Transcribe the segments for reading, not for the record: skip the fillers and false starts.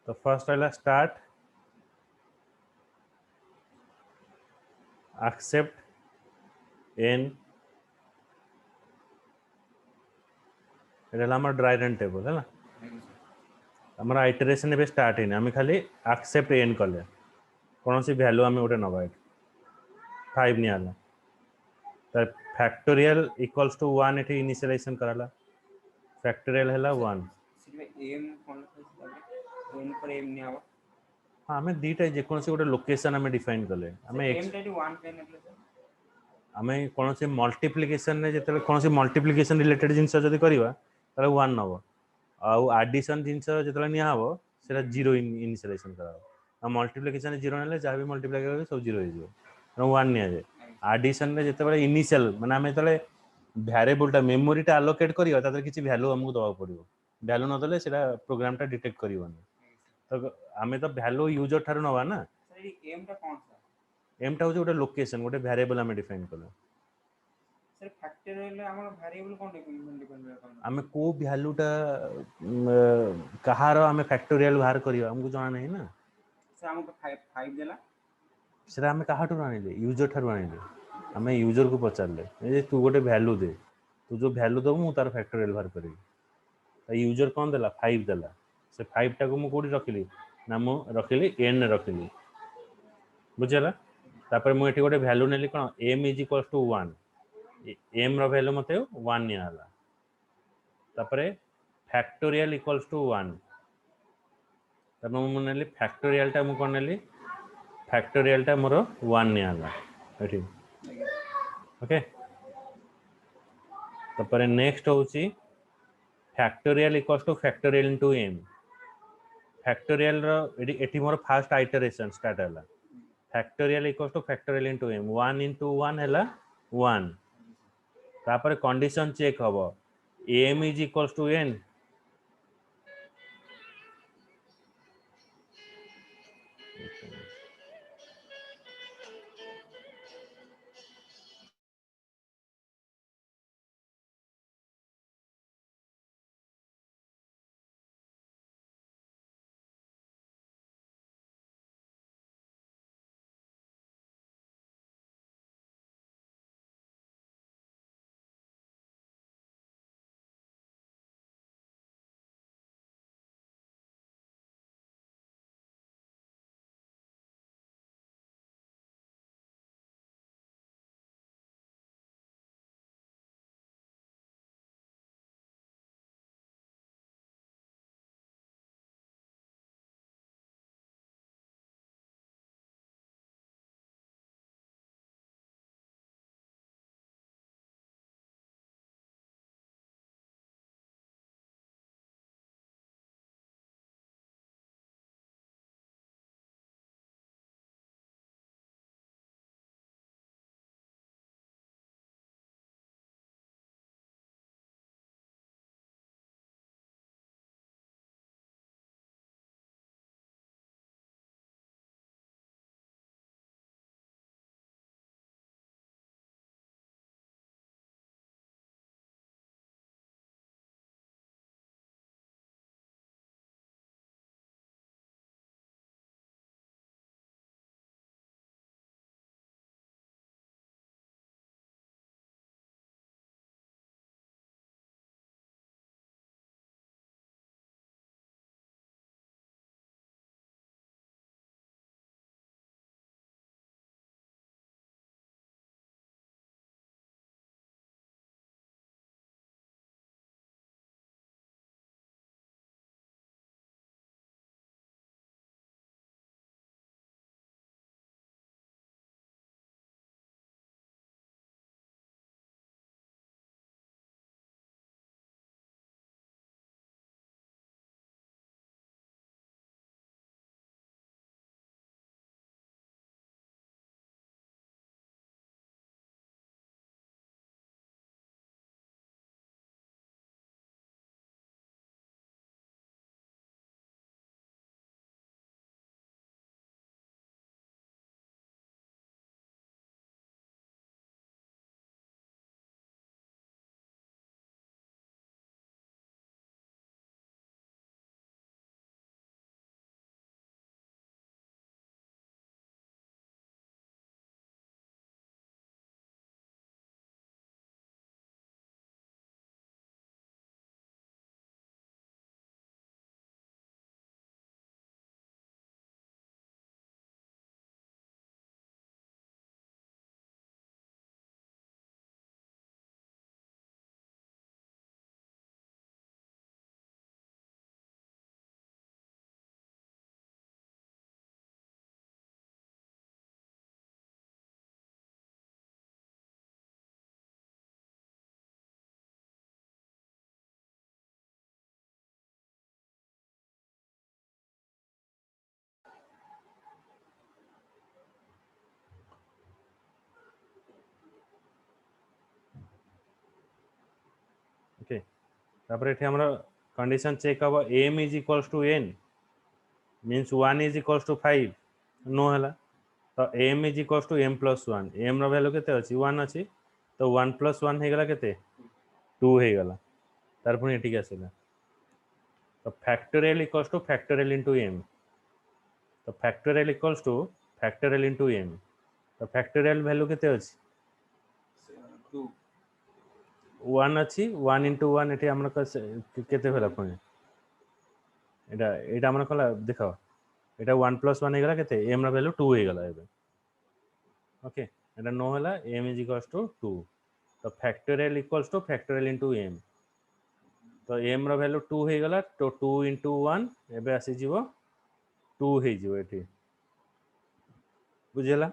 तो फर्स्ट वाला start accept n এটা আমার ড্রাই রান টেবল है আমার আইটারেশন এবে স্টার্ট হয়নি আমি খালি accept n কলে কোনসি ভ্যালু আমি ওটা নবা 5 নিয়ে আলা তার ফ্যাক্টোরিয়াল ইকুয়ালস টু 1 এটি ইনিশিয়ালাইজেশন कराला फैक्टोरियल हैला 1 सिर्फ एम कोन एम पर एम नहीं आवा हाँ हमें दीटा जे कोनसी गोटे लोकेशन हमें डिफाइन कले हमें एम टाइट 1 पे नेबले सर हमें कोनसी मल्टीप्लिकेशन ने जेते कोनसी मल्टीप्लिकेशन रिलेटेड जिंस जदी करबा ताले 1 नबो आउ एडिशन जिंस जेते निया हबो सेटा 0 इनिशियलाइजेशन कराबो आ मल्टीप्लिकेशन 0 नेले जा भी मल्टीप्लाई करबे सब 0 हो जिवो 1 निया जाय एडिशन रे जेते बळे इनिशियल माने हमें तले भ्यारिएबलटा मेमोरीटा अलोकेट करियो ताते किछि वैल्यू हमकु दवा पड़िबो वैल्यू न दले सेटा प्रोग्रामटा डिटेक्ट करिवोनी तो हमें तो वैल्यू यूजर थारु नवा ना सर ये एम टा कोन सा एम टा होजे गोटे लोकेशन गोटे भ्यारिएबल हमें डिफाइन कलो सर फैक्टोरियल हमर वेरिएबल कोन डिपेंड करबा हमें को वैल्यूटा कहार हमें फैक्टोरियल बाहर करियो हमकु जाना नहीं ना सर हमको 5 देला सेटा हमें कहाठु आनिले यूजर थारु आनिले हमें यूजर को पचारले ए तू गोटे वैल्यू दे तू जो वैल्यू दबो मु तार फैक्टोरियल बाहर करिବି यूजर कौन देला 5 देला से 5 टा को मु कोडी रखिली ना मु रखिली n रखिली बुझला तापर मु एठी गोटे वैल्यू नेली कोन m = 1 m रो वैल्यू मते 1 निया हला तापर फैक्टोरियल इक्वल्स टू 1 तब मु नेली फैक्टोरियल टा मु कोन नेली फैक्टोरियल टा मोर 1 निया हला एठी ओके तापर नेक्स्ट होची factorial equals to factorial into m factorial रो एठी मोर फर्स्ट आइटरेशन स्टार्ट हला factorial equals to factorial into m 1 into 1 हला 1 तापर कंडीशन चेक हबो m = n तापर एठी हमरा कंडीशन चेक हबो m is equals to n means 1 is equals to 5 no हला तो m is equals to m plus 1 m रो वैल्यू केते अछि 1 अछि तो 1 प्लस 1 हे गला केते 2 हे गला तार पुनी एठी आसीला तो factorial equals to factorial into m तो factorial equals to factorial into m तो फैक्टोरियल वैल्यू केते अछि 2 1 अछि 1 into 1 एठी हमरा केते होला पुनी एटा हमरा कला देखो एटा 1 प्लस 1 हे गला केते m रो वैल्यू 2 हे गला एबे ओके एटा नो होला m इज इक्वल्स टू 2 तो factorial equals to factorial into m तो m रो वैल्यू 2 हे गला तो 2 into 1 एबे आसी जीवो 2 हे जीवो एठी बुझेला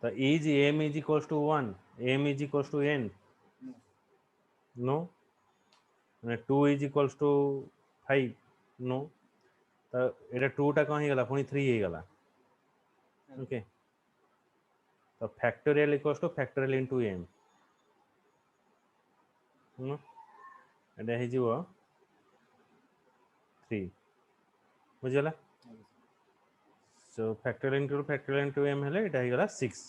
तो is m is equals to 1 m is equals to n no 2 is equals to 5 no तो एटा 2 टा कहीं गला पुनी 3 हे गला ओके तो factorial equals to factorial into m no एटा हे जीवो 3 बुझेला सो फैक्टोरियल इनटू m हेले एटा हे गला 6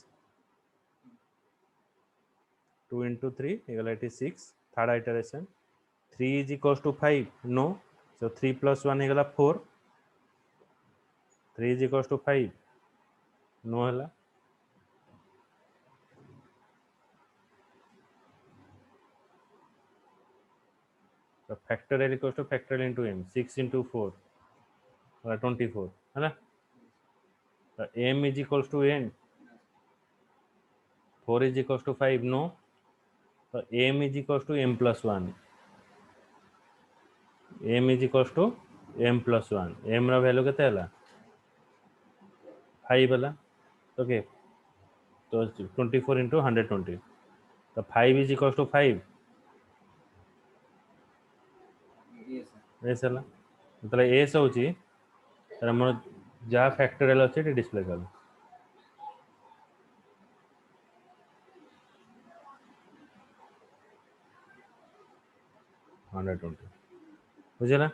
2 into 3 हे गला eighty 6 third iteration 3 is equals to 5 no so 3 plus 1 हे गला 4 3 is equals to 5 no हला तो factorial equals to factorial into m 6 into 4 होला 24 हला तो m is equals to n 4 is equals to 5 no तो m is equals to m plus 1 m is equals to m plus 1 m रो value केते हला 5 हला ओके तो 24 into 120 तो 5 is equals to 5 ये सर एस हला मतलब एस होची तर हमर जा फैक्टोरियल अछि ते डिस्प्ले कर 120 बुझेला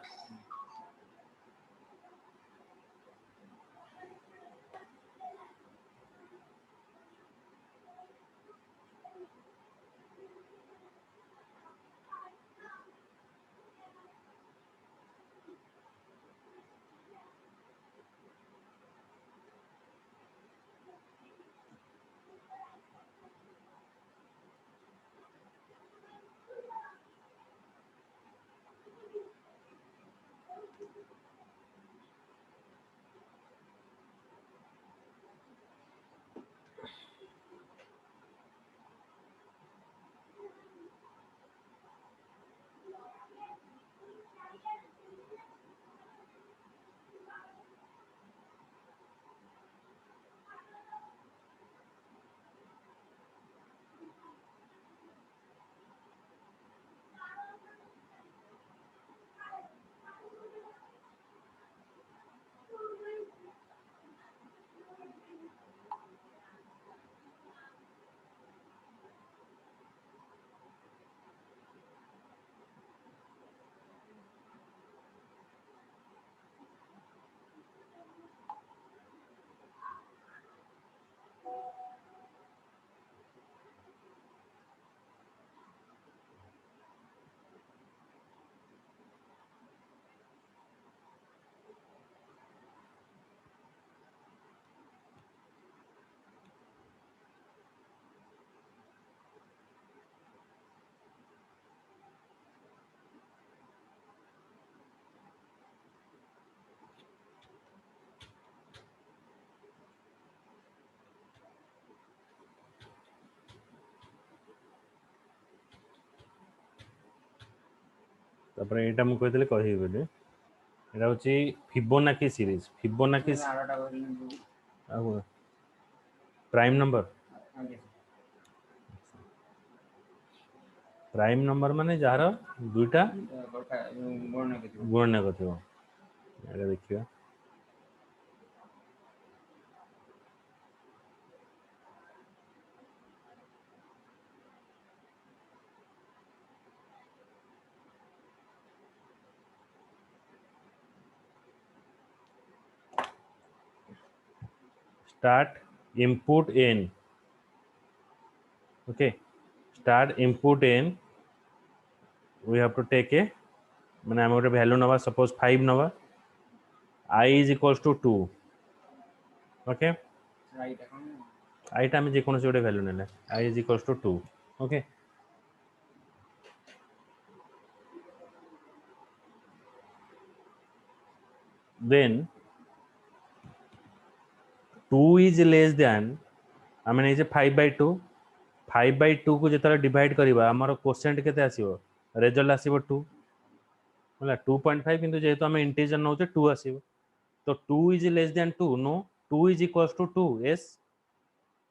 तापर एटा मु कहतले कहि बोले एटा होची फिबोनाची सीरीज फिबोनाची आरोटा कहली प्राइम नंबर आगे प्राइम नंबर माने जार दुईटा बड़का गणना केतिबो गुणन करथिबो एटा देखियो start input n, okay, start input n, we have to take a মানে আমি ওটা ভ্যালু নেওয়া suppose 5 নেওয়া, I is equals to 2, okay, right এখন I টা আমি যে কোনো একটা ভ্যালু নিলে I is equals to 2, okay, then 2 is less than আমি এই যে 5/2 5/2 को যেତେବେଳେ ডিভাইড କରିବା ଆମର কোসেন্ট কেতে আসিବ, রেজল্ট আসিବ 2 ହେଲା 2.5, କିନ୍ତୁ ଯେହେତୁ ଆମେ ଇଣ୍ଟିଜର ନଉଛେ 2 ଆସିବ, ତ 2 is less than 2, no, 2 is equals to 2, yes,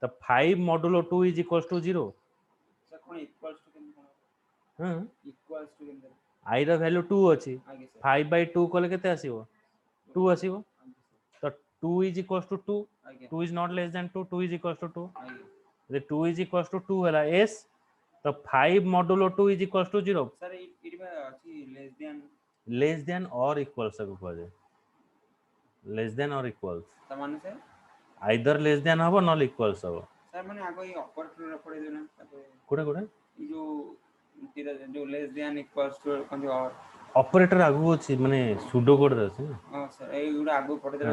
the 5 modulo 2 is equals to 0, sir কোন ইকুয়ালস টু কেন ହଁ ইকুয়ালস টু কেন I ର ভ্যালু 2 ଅଛି, আগে স্যার 5/2 কলে কেতে আসিବ 2 ଆସିବ, আগে ତ 2 is equals to 2, আগে 2 is not less than 2, 2 is equals to 2, আগে ଯଦି 2 is equals to 2 ହେଲା yes, ତ 5 modulo 2 is equals to 0, sir ଏଇଠି ବା ଅଛି less than or equals ତାକୁ କୁହାଯାଏ, less than or equals, ତା ମାନେ ସ୍যাର either less than ହବ ନହେଲେ equals ହବ, স্যার ମାନେ ଆଗ ଏଇ ଅପରେଟର ପଢେଇ ଦେଉନା ତାପରେ କୋଉଟା କୋଉଟା ଏଇ ଯୋଉ ଲେସ୍ ଦ୍ୟାନ୍ ଇକୁଆଲ୍ସ ଟୁ କହନ୍ତି ଅର୍ ଅପରେଟର ଆଗକୁ ଅଛି ମାନେ ସୁଡୋ କୋଡରେ ଅଛି ନା, ହଁ ସ୍যাର ଏଇଗୁଡ଼ା ଆଗକୁ ପଢେଇ ଦେଲେ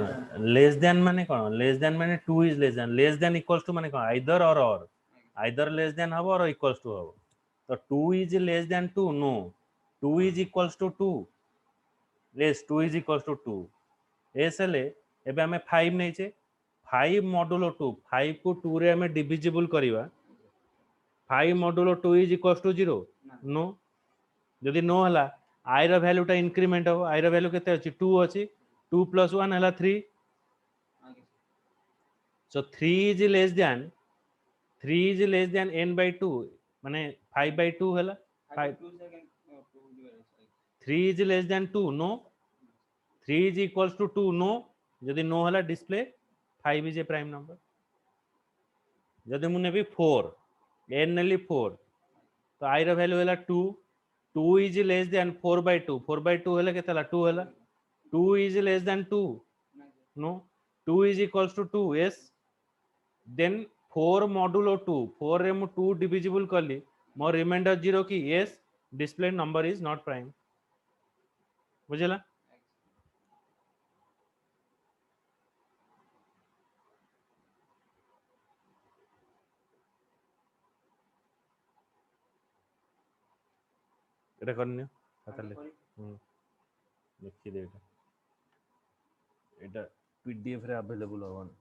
ଲେସ୍ ଦ୍ୟାନ୍ ମାନେ କଣ, ଲେସ୍ ଦ୍ୟାନ୍ ମାନେ 2 is less than equals to ମାନେ କଣ either or either less than ହବ or equals to ହବ, ତ 2 is less than 2, no, 2 is equals to 2, yes, 2 is equals to 2, yes ହେଲେ ଏବେ ଆମେ 5 ନେଇଛେ, 5 modulo 2, 5 को 2 ରେ ଆମେ divisible କରିବା, 5 modulo 2 is equals to 0, no, ଯଦି नो ହେଲା I ର ଭ୍ୟାଲୁଟା ଇନକ୍ରିମେଣ୍ଟ ହବ, I ର ଭ୍ୟାଲୁ କେତେ ଅଛି 2 ଅଛି, 2 + 1 ହେଲା 3, so 3 is less than n/2 ମାନେ 5/2 ହେଲା, 3 is less than 2, no, 3 is equals to 2, no, ଯଦି नो ହେଲା display 5 is a prime number, ଯଦି ମୁଁ ନେବି 4 n ନେଲି 4, ତ I ର ଭ୍ୟାଲୁ ହେଲା 2, 2 is less than 4/2, 4/2 ହେଲେ କେତେ ହେଲା 2 ହେଲା, 2 is less than 2, no, 2 is equals to 2, yes, then 4 modulo 2, 4 रे ମୁଁ 2 divisible कली, ମୋ रिमाइंडर 0 की, yes, display number is not prime, ବୁଝିଲା, এটা করনি খাতা লে লিখি দে, এটা পিডিএফ রে अवेलेबल হবনি,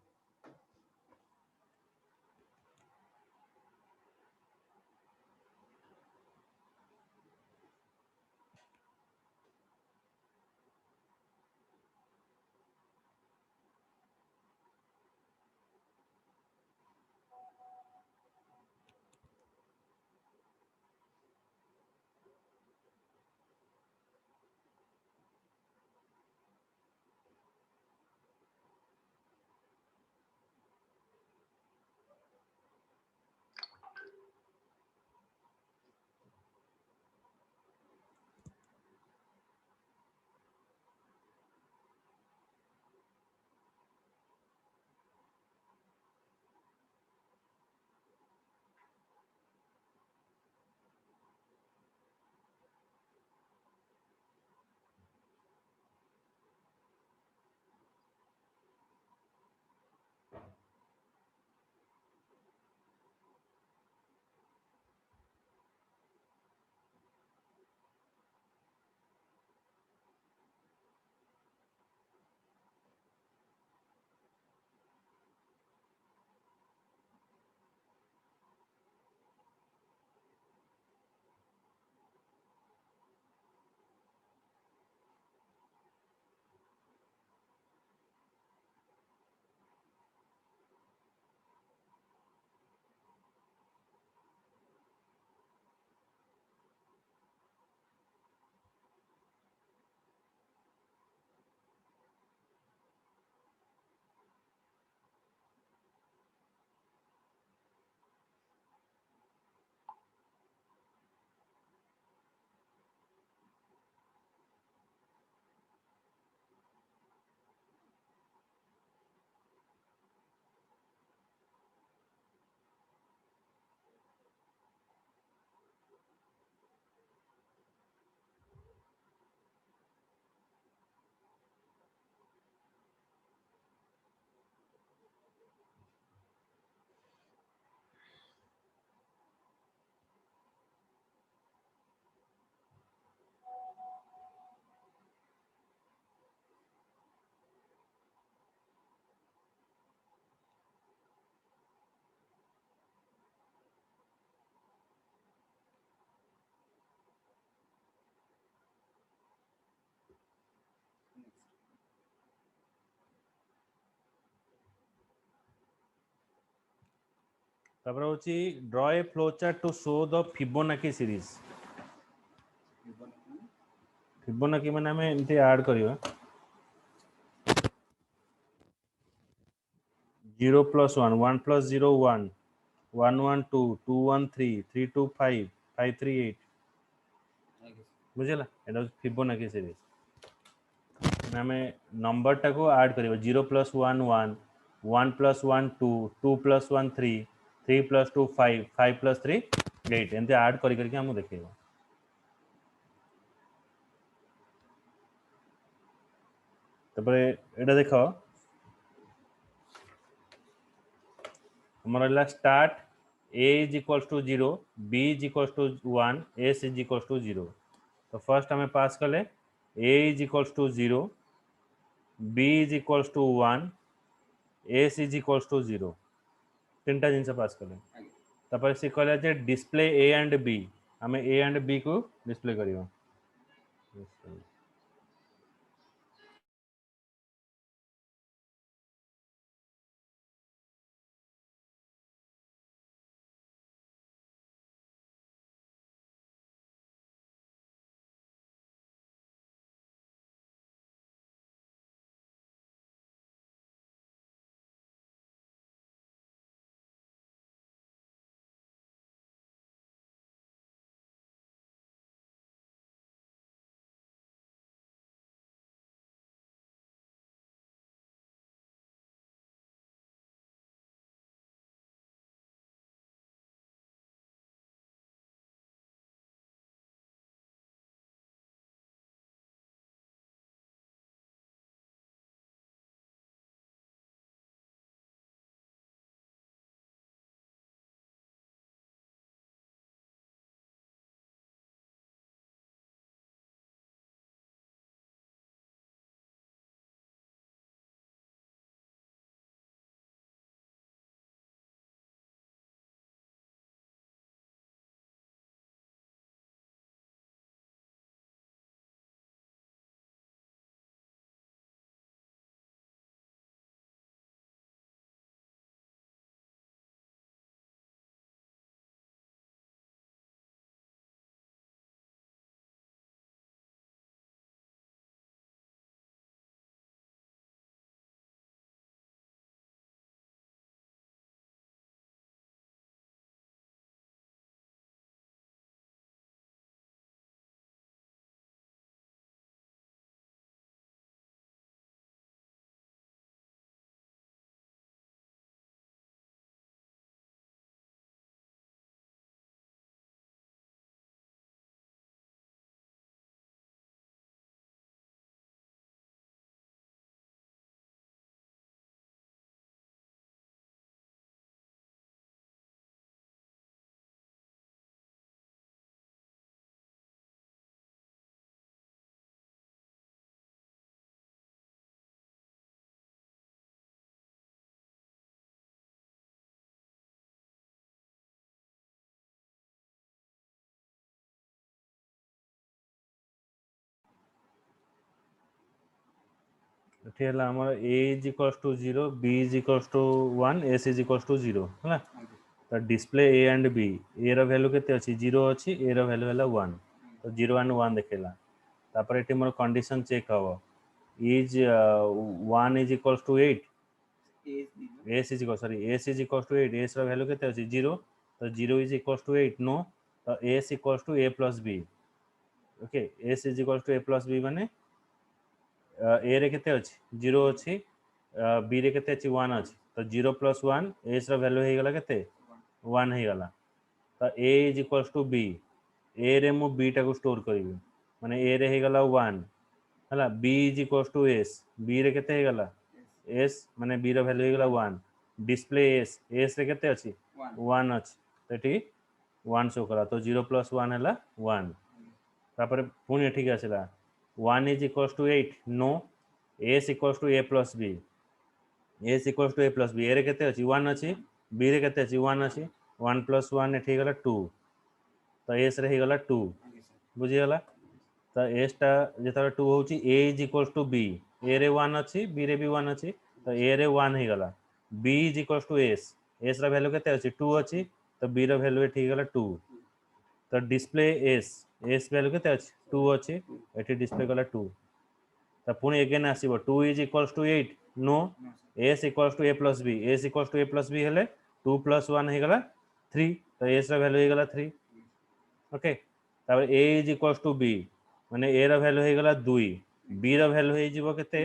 तापर होची draw a flow chart to show the Fibonacci series Fibonacci माने हमें एमती ऐड करिवा 0 + 1 1 + 0 1 1 1 2 2 1 3 3 2 5 5 3 8 बुझिला एटा फिबोनाची सीरीज आम नंबर टाक ऐड कर 0 + 1 1 1 + 1 2 2 + 1 3 3 + 2 5 5 + 3 8 एमती ऐड करके आमको देखेगा तापर एटा देख हमारा start a is equals to 0 b is equals to 1 s is equals to 0 तो फर्स्ट हमें पास कले a is equals to 0 b is equals to 1 s is equals to 0 तीन टा जिनस पास कले तापर से कहला जे डिस्प्ले a एंड b हमें a एंड b को डिस्प्ले करियो एठी हला हमर a is equals to 0 b is equals to 1 s is equals to 0 हला तो display a and b a रो वैल्यू केते अछि 0 अछि a रो वैल्यू हला 1 तो 0 एंड 1 देखेला तापर एठी मोर कंडीशन चेक हबो is 1 is equals to 8 s is equal sorry s is equals to 8 s रो वैल्यू केते अछि 0 तो 0 इज इक्वल्स टू 8 नो तो s equals to a + b okay s is equals to a + b माने ए रे केते अछि 0 अछि बी रे केते अछि 1 अछि तो 0 + 1 एस रो वैल्यू हे गला केते 1 हे गला तो a is equals to b a रे मु b टा को स्टोर करिवि माने a रे हे गला 1 हला b is equals to s b रे केते हे गला s माने b रो वैल्यू हे गला 1 डिस्प्ले s रे केते अछि 1 अछि तो एठी 1 शो करा तो 0 + 1 हला 1 तापर पुनी एठी के आसिला 1 is equals to 8 no s equals to a plus b s equals to a plus b रे केते अछि 1 अछि b रे केते अछि 1 अछि 1 + 1 एठी गला 2 तो s रे गला 2 बुझि गला तो s टा जेता 2 होची a is equals to b a रे 1 अछि b रे भी 1 अछि तो a रे 1 हे गला b is equals to s S रा वैल्यू केते अछि 2 अछि तो बी रा वैल्यू एठी गला 2 तो डिस्प्ले एस वैल्यू केते अछि 2 अछि एठी डिस्प्ले गला 2 तो पुणी अगेन आसीबो 2 is equals to 8 no no sir S equals to A plus B S equals to A plus B हेले 2 प्लस 1 हे गला 3 तो एस रा वैल्यू हे गला 3 ओके तापर a is equals to B माने ए रा वैल्यू हे गला 2 बी रा वैल्यू हे जीवो केते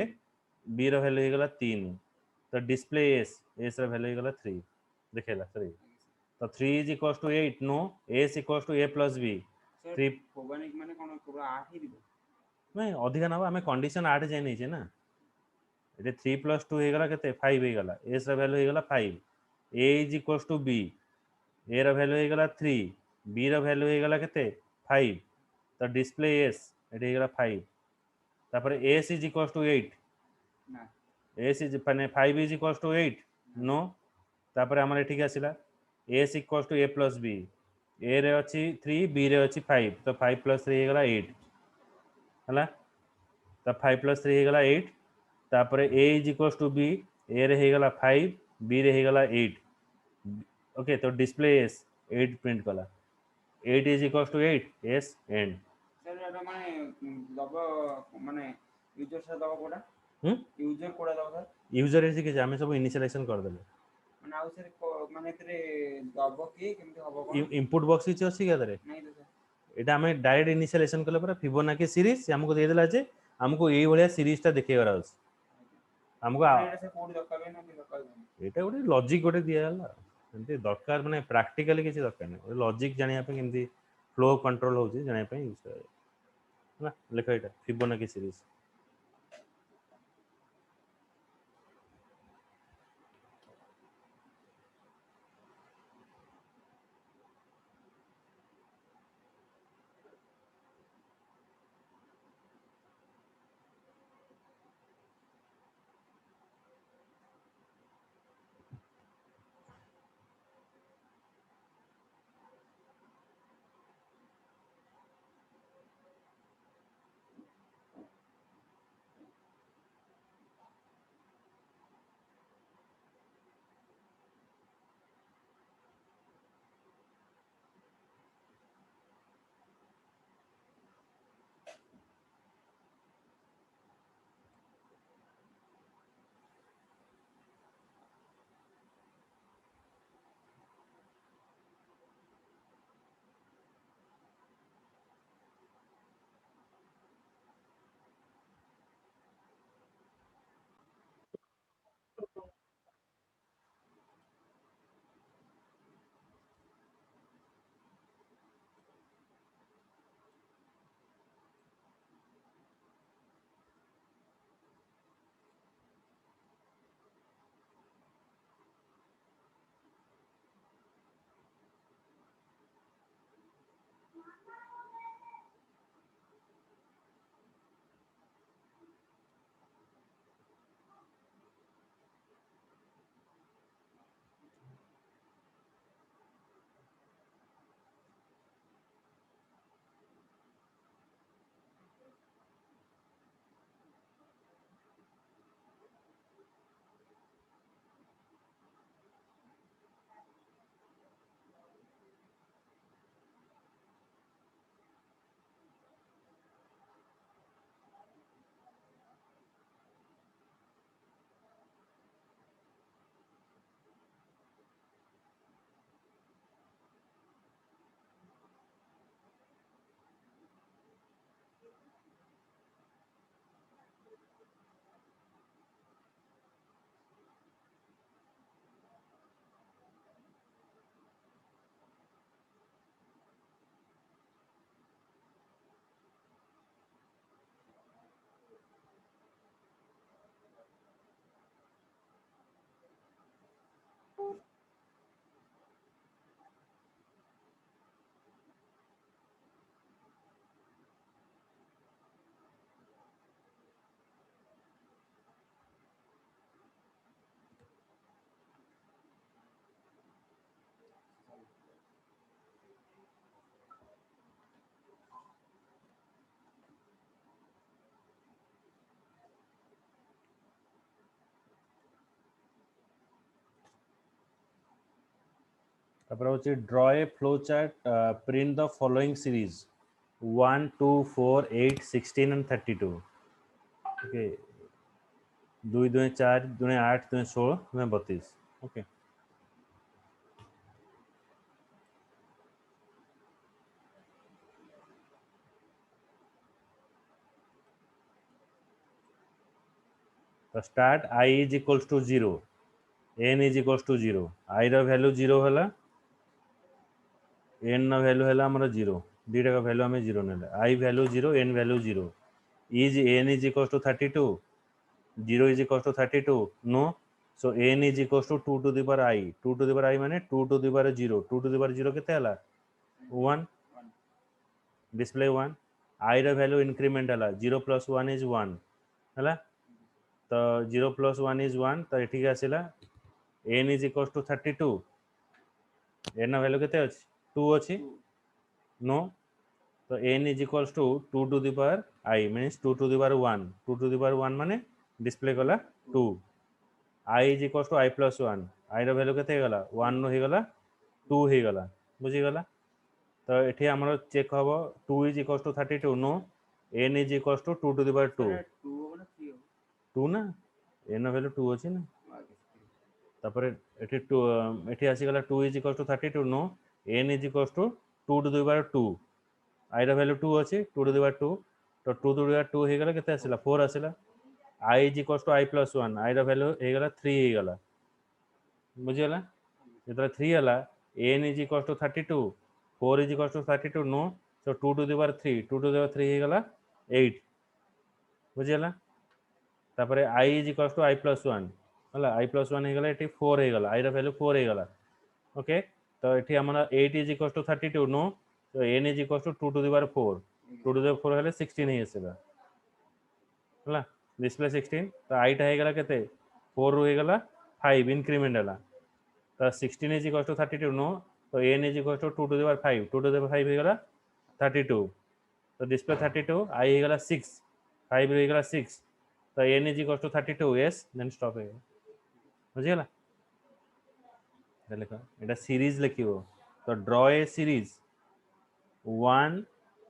बी रा वैल्यू हे गला 3 तो डिस्प्ले एस रा वैल्यू हे गला 3 देखेला 3 तो 3 is equals to 8 no s equals to A plus b sir 3 Fibonacci माने कोन केवल 8 ही दिबो नहीं अधिका ना आम कंडीशन 8 जाए नहीं ना ये 3 प्लस 2 हेगला केते 5 हेगला एस रा वैल्यू हेगला 5 A is equals to B A रा वैल्यू हेगला 3 बी रा वैल्यू हेगला केते 5 तो डिस्प्ले एस एटी हेगला 5 तापर एस इज इक्वल्स टू 8 ना एस इज माने 5 इज इक्वल्स टू 8 नो तापर हमर एठी आसिला S equals to A plus B ए रे अछि 3 बी रे अछि 5 तो 5 प्लस 3 हेगला 8 हला तो 5 प्लस 3 हेगला 8 तापर a is equals to B ए रे हेगला 5 बी रे हेगला 8 ओके तो डिस्प्ले एस 8 प्रिंट कला 8 is equals to 8 s and sir एटा माने दबो माने यूजर से दबो कोडा हम यूजर कोडा दबो सर यूजर एसी के हमें सब इनिशियलाइजेशन कर देले माने आउ सर माने तरे दबो की केमती हबो कोन इनपुट बॉक्स किछ अछि के दरे नहीं तो सर एटा हमें डायरेक्ट इनिशियलाइजेशन कले पर फिबोनाची सीरीज हमको दे देला जे हमको एई भलिया सीरीज ता देखेबार अछि हमको माने एटा से कोड दरकार है ना कि दरकार नहीं एटा गोटे लॉजिक गोटे दिया हला एमती दरकार माने प्रैक्टिकली किछ दरकार नहीं लॉजिक जानिया पे केमती फ्लो कंट्रोल होची जानिया पे यूज ना लेखा एटा फिबोनाची सीरीज তারপরে হচ্ছে draw A flow chart print the following series 1 2 4 8 16 and 32 okay 2 2 4 2 8 2 16 2 32 okay तो start I is equals to 0 n is equals to 0 I ର value 0 ହେଲା n ର value ହେଲା ଆମର 0 দুইটা value ଆମେ 0 ନେଲେ I value 0 n value 0 is n is equals to 32 0 is equals to 32 no so n is equals to 2 to the power I 2 to the power I माने 2 to the power 0 2 to the power 0 केते हला 1 display 1 I ର value increment हला 0 plus 1 is 1 हला तो 0 plus 1 is 1 तो एठी के आसिला n is equals to 32 n ର value केते अछि 2 अछि no तो n is equals to 2 to the power I means 2 to the power 1 2 to the power 1 माने डिस्प्ले कला 2 I is equals to I plus 1 I ର value केते गला 1 नो हे गला 2 हे गला बुझी गला तो एठी हमरो चेक हबो 2 is equals to 32 no n is equals to 2 to the power 2 2 হবে না 3 হবে 2 ना n ର value 2 अछि ना আগে तापर एठी 2 एठी आसी गला 2 is equals to 32 no n is equals to 2 to the power 2 I ର value 2 अछि 2 to the power 2 तो 2 to the power 2 हे गला केते आसिला 4 आसिला I is equals to I plus 1 I ର value हे गला 3 हे गला बुझी गला जेतरा 3 हला n is equals to 32 4 is equals to 32 no so 2 to the power 3 2 to the power 3 हे गला 8 बुझी गला तापर I is equals to I plus 1 हला I plus 1 हे गला एठी 4 हे गला I ର value 4 हे गला ओके तो एठी हमरा 8 is equals to 32 no so n is equals to 2 to the power 4 2 to the power 4 हेले 16 हे आसेला हला डिस्प्ले 16 तो I टा हे गला केते 4 रो हे गला 5 इंक्रीमेंट हला तो 16 is equals to 32 no तो n is equals to 2 to the power 5 2 to the power 5 हे गला 32 तो डिस्प्ले 32 I हे गला 6 5 रो हे गला 6 तो n is equals to 32 yes then stop हे बुझी गला এটা লেখা এটা সিরিজ লিখিব তো draw A series 1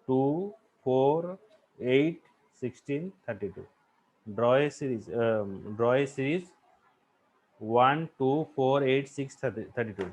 2 4 8 16 32 draw a series draw a series 1 2 4 8 6 32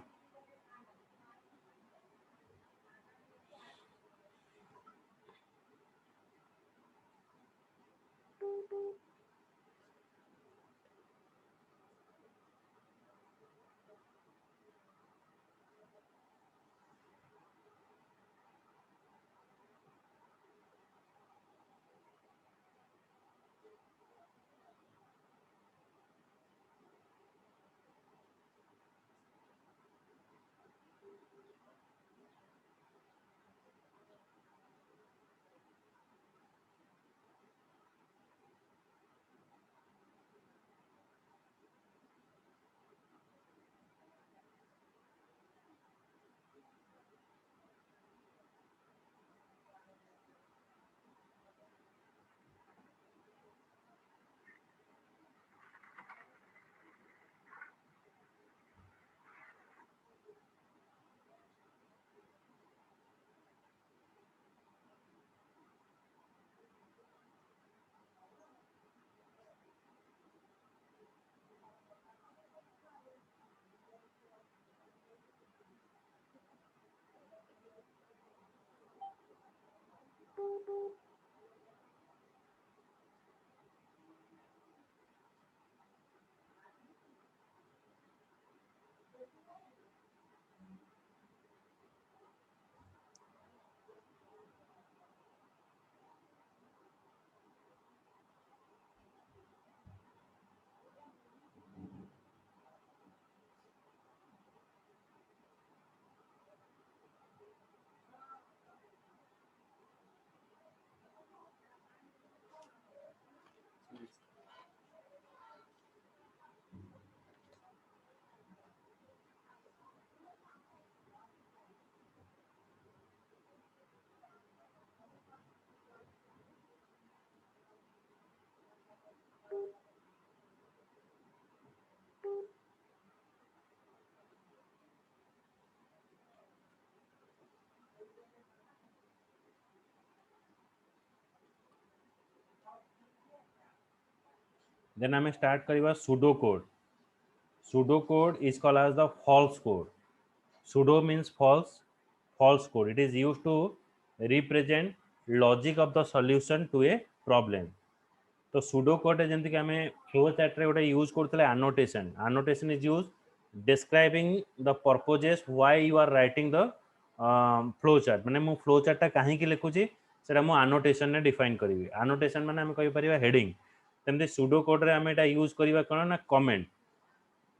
then आम स्टार्ट करवा pseudo code. Pseudo code is called as the false code. Pseudo means false, false code. It is used to represent logic of the solution to a problem. तो pseudo code है जैसे कि हमें flow chart रे उटे use करते annotation. Annotation is used describing the purposes why you are writing the flow chart. माने मु flow chart टा कहीं की लिखुची सेटा मु annotation ने define करीबी. Annotation माने हमें कही परिवा heading. तेमते pseudo code रे हमें एटा यूज करीबा कोन ना comment.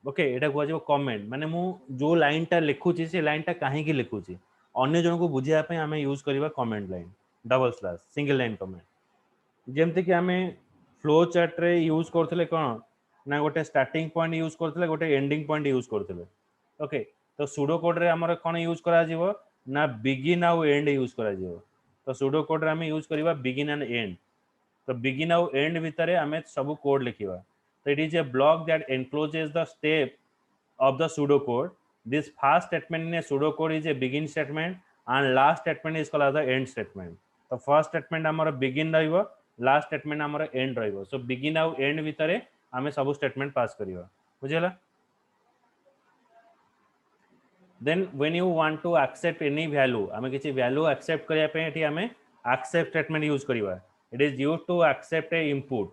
ओके एटा कुआ जो कमेंट माने मु जो लाइन टा लिखुची से लाइन टा काहे की लिखुची अन्य जन को बुझिया पे हमें यूज करबा comment line double slash single line comment जेमते कि हमें फ्लो चार्ट रे यूज करथले कोन ना गोटे स्टार्टिंग पॉइंट यूज करथले गोटे एंडिंग पॉइंट यूज करथले ओके तो सुडो कोड रे हमर कोन यूज करा जीवो ना बिगिन आउ एंड यूज करा जीवो तो सुडो कोड रे हमें यूज करबा बिगिन एंड एंड तो बिगिन आउ एंड भितरे हमें सब code लिखिबा so it is a block that encloses the step of the pseudocode. This first statement in a pseudocode is a begin statement and last statement is called as the end statement. The first statement हमारा begin रहिबो last statement हमारा end रहिबो so begin आउ end भितरे हमें सब statement पास करियो बुझिला. Then when you want to accept any value हमें किसी value accept करिया पे एठी हमें accept statement use करिवा. It is used to accept a input.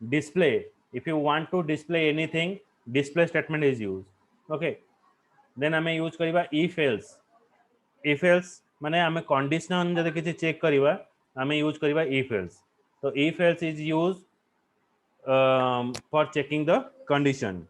Display if you want to display anything display statement is used. Okay then हमें use करिवा if else माने हमें condition जदि किसी चेक करिवा हमें यूज करिवा if else तो if else is used for checking the condition.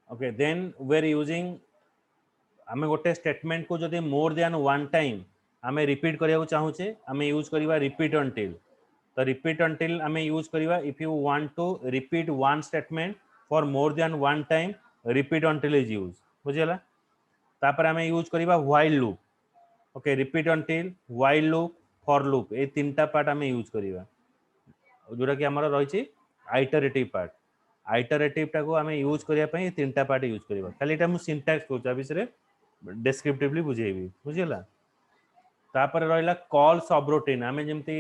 Okay then we are using हमें गोटे statement को जदि मोर देन वन टाइम हमें रिपीट करिया चाहूचे हमें यूज करिवा रिपीट अंटिल तो रिपीट अंटिल हमें यूज करिवा if you want to repeat one statement for more then one time repeat until is use बुझिला. तापर हमें यूज करिवा while loop. Okay repeat until while loop for loop ए तीनटा part हमें यूज करिवा जोरा कि हमर रहिछि आइटरेटिव पार्ट. आइटरेटिव टा को हमें यूज करिया पई तीनटा पार्ट यूज करिवा खाली एटा मु सिंटैक्स कोचा बिसरे डेस्क्रिप्टिवली बुझेबी बुझिला. तापर रहिला कॉल सबरूटीन हमें जेमती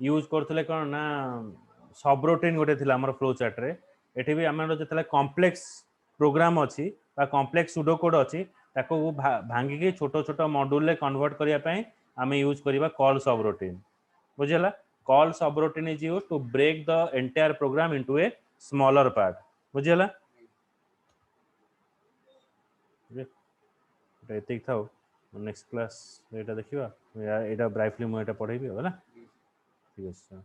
यूज करथले कोन ना सबरूटीन गोटे थिला हमर फ्लो चार्ट रे एठी भी हमर जतले कॉम्प्लेक्स प्रोग्राम अछि बा कॉम्प्लेक्स सुडो कोड अछि ताको भांगी के छोटो छोटो मॉड्यूल ले कन्वर्ट करिया पई हमें यूज करिवा कॉल सबरूटीन बुझिला. Call subroutine is used to break the entire program into a smaller part बुझिला. एतिक थाउ नेक्स्ट क्लास एटा देखिबा एटा ब्राइटली मु एटा पढाइबी होला ठीक अछि.